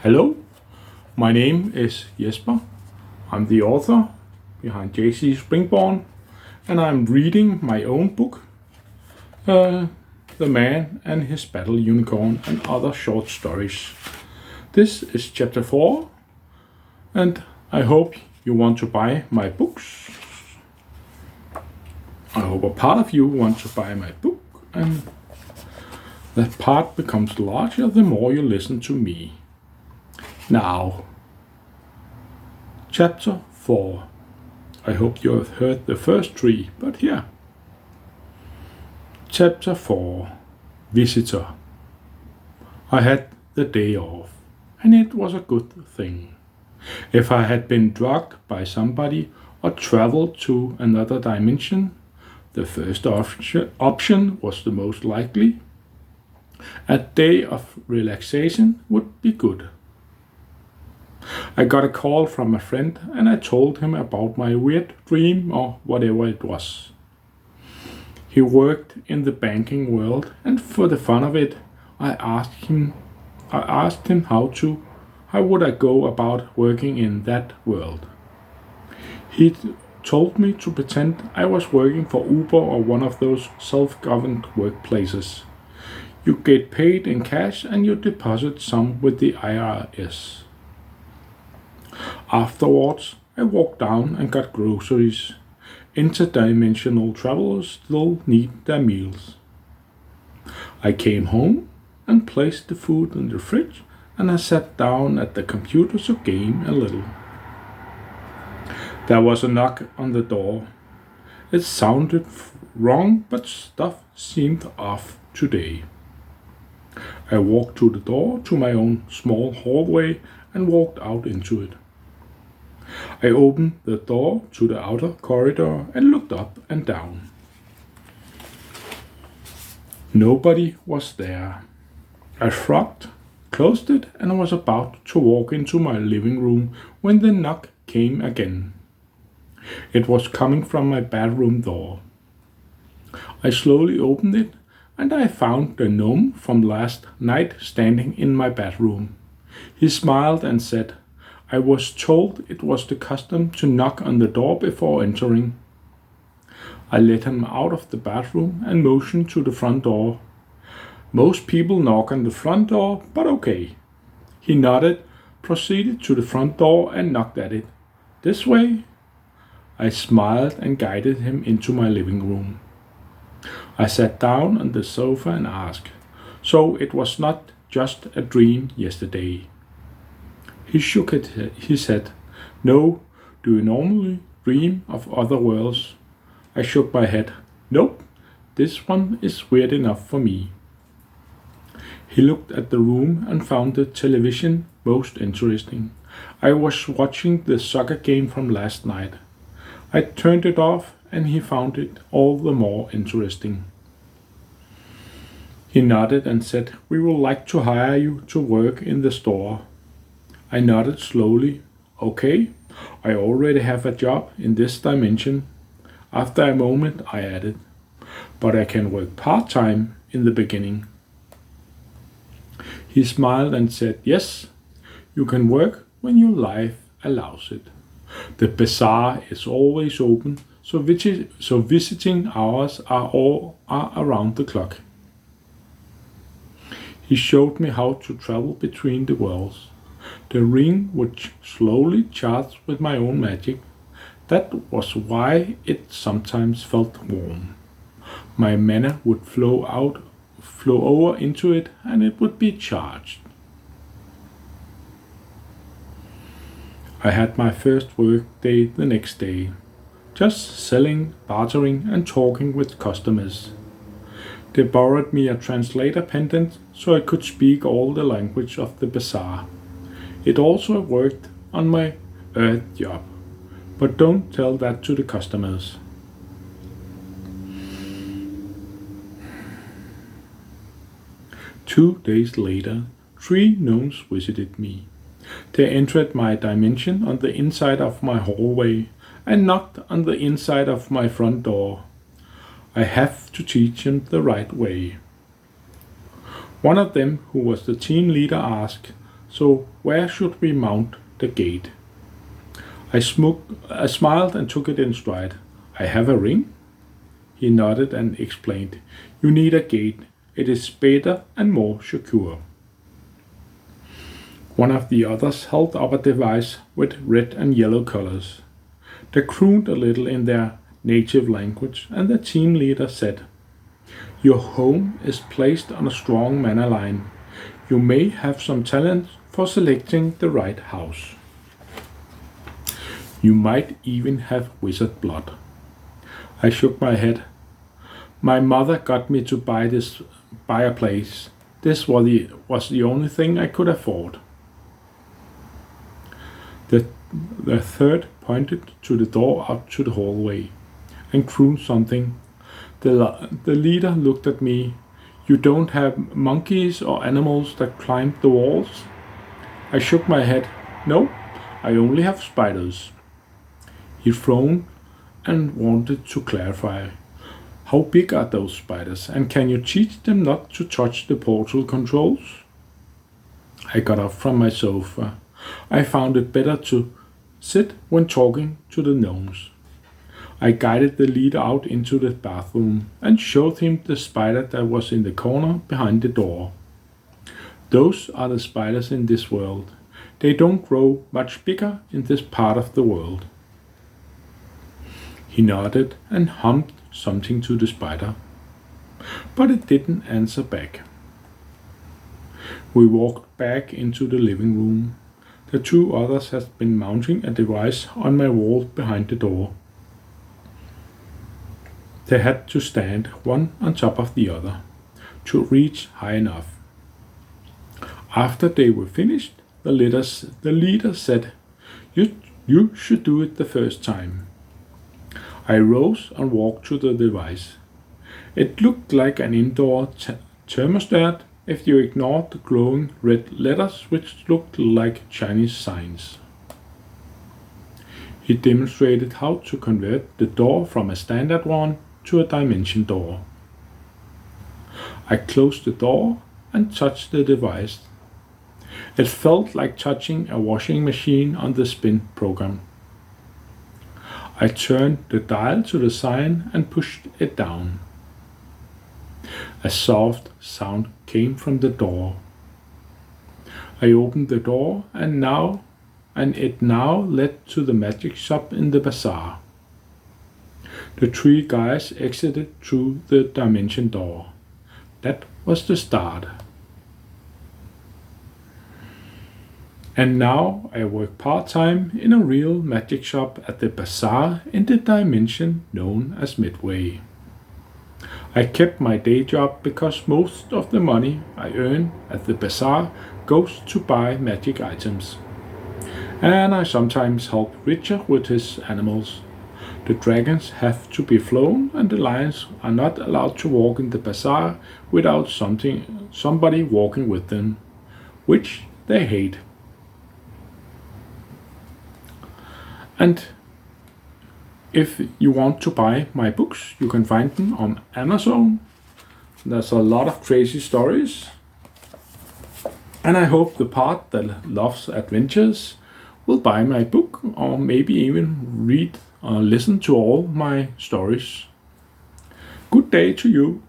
Hello, my name is Jesper. I'm the author behind J.C. SpringBourne, and I'm reading my own book, The Man and His Battle Unicorn and Other Short Stories. This is Chapter 4, and I hope you want to buy my books. I hope a part of you want to buy my book, and that part becomes larger the more you listen to me. Now, Chapter 4. I hope you have heard the first three, but here. Chapter 4. Visitor. I had the day off, and it was a good thing. If I had been drugged by somebody or traveled to another dimension, the first option was the most likely. A day of relaxation would be good. I got a call from a friend and I told him about my weird dream or whatever it was. He worked in the banking world, and for the fun of it, I asked him how would I go about working in that world. He told me to pretend I was working for Uber or one of those self-governed workplaces. You get paid in cash and you deposit some with the IRS. Afterwards, I walked down and got groceries. Interdimensional travelers still need their meals. I came home and placed the food in the fridge, and I sat down at the computer to game a little. There was a knock on the door. It sounded wrong, but stuff seemed off today. I walked to the door to my own small hallway and walked out into it. I opened the door to the outer corridor and looked up and down. Nobody was there. I shrugged, closed it, and was about to walk into my living room when the knock came again. It was coming from my bedroom door. I slowly opened it, and I found the gnome from last night standing in my bedroom. He smiled and said, I was told it was the custom to knock on the door before entering. I let him out of the bathroom and motioned to the front door. Most people knock on the front door, but okay. He nodded, proceeded to the front door and knocked at it. This way? I smiled and guided him into my living room. I sat down on the sofa and asked, so it was not just a dream yesterday? He shook his head. No, do you normally dream of other worlds? I shook my head. Nope, this one is weird enough for me. He looked at the room and found the television most interesting. I was watching the soccer game from last night. I turned it off and he found it all the more interesting. He nodded and said, we would like to hire you to work in the store. I nodded slowly. Okay, I already have a job in this dimension. After a moment, I added, but I can work part-time in the beginning. He smiled and said, yes, you can work when your life allows it. The bazaar is always open, so visiting hours are around the clock. He showed me how to travel between the worlds. The ring would slowly charge with my own magic. That was why it sometimes felt warm. My mana would flow over into it, and it would be charged. I had my first work day the next day, just selling, bartering, and talking with customers. They borrowed me a translator pendant so I could speak all the language of the bazaar. It also worked on my Earth job, but don't tell that to the customers. Two days later, 3 gnomes visited me. They entered my dimension on the inside of my hallway and knocked on the inside of my front door. I have to teach them the right way. One of them, who was the team leader, asked, So where should we mount the gate? I smiled and took it in stride. I have a ring? He nodded and explained. You need a gate. It is better and more secure. One of the others held up a device with red and yellow colors. They crooned a little in their native language, and the team leader said, Your home is placed on a strong mana line. You may have some talent for selecting the right house. You might even have wizard blood. I shook my head. My mother got me to buy a place. This was the only thing I could afford. The third pointed to the door out to the hallway and crooned something. The leader looked at me. You don't have monkeys or animals that climb the walls? I shook my head. No, I only have spiders. He frowned and wanted to clarify. How big are those spiders, and can you teach them not to touch the portal controls? I got up from my sofa. I found it better to sit when talking to the gnomes. I guided the leader out into the bathroom and showed him the spider that was in the corner behind the door. Those are the spiders in this world. They don't grow much bigger in this part of the world. He nodded and hummed something to the spider, but it didn't answer back. We walked back into the living room. The two others had been mounting a device on my wall behind the door. They had to stand one on top of the other to reach high enough. After they were finished, the leader said, You should do it the first time. I rose and walked to the device. It looked like an indoor thermostat if you ignored the glowing red letters which looked like Chinese signs. He demonstrated how to convert the door from a standard one to a dimension door. I closed the door and touched the device. It felt like touching a washing machine on the spin program. I turned the dial to the sign and pushed it down. A soft sound came from the door. I opened the door and it now led to the magic shop in the bazaar. The three guys exited through the dimension door. That was the start. And now I work part-time in a real magic shop at the bazaar in the dimension known as Midway. I kept my day job because most of the money I earn at the bazaar goes to buy magic items. And I sometimes help Richard with his animals. The dragons have to be flown and the lions are not allowed to walk in the bazaar without somebody walking with them, which they hate. And if you want to buy my books, you can find them on Amazon. There's a lot of crazy stories. And I hope the part that loves adventures will buy my book or maybe even read or listen to all my stories. Good day to you.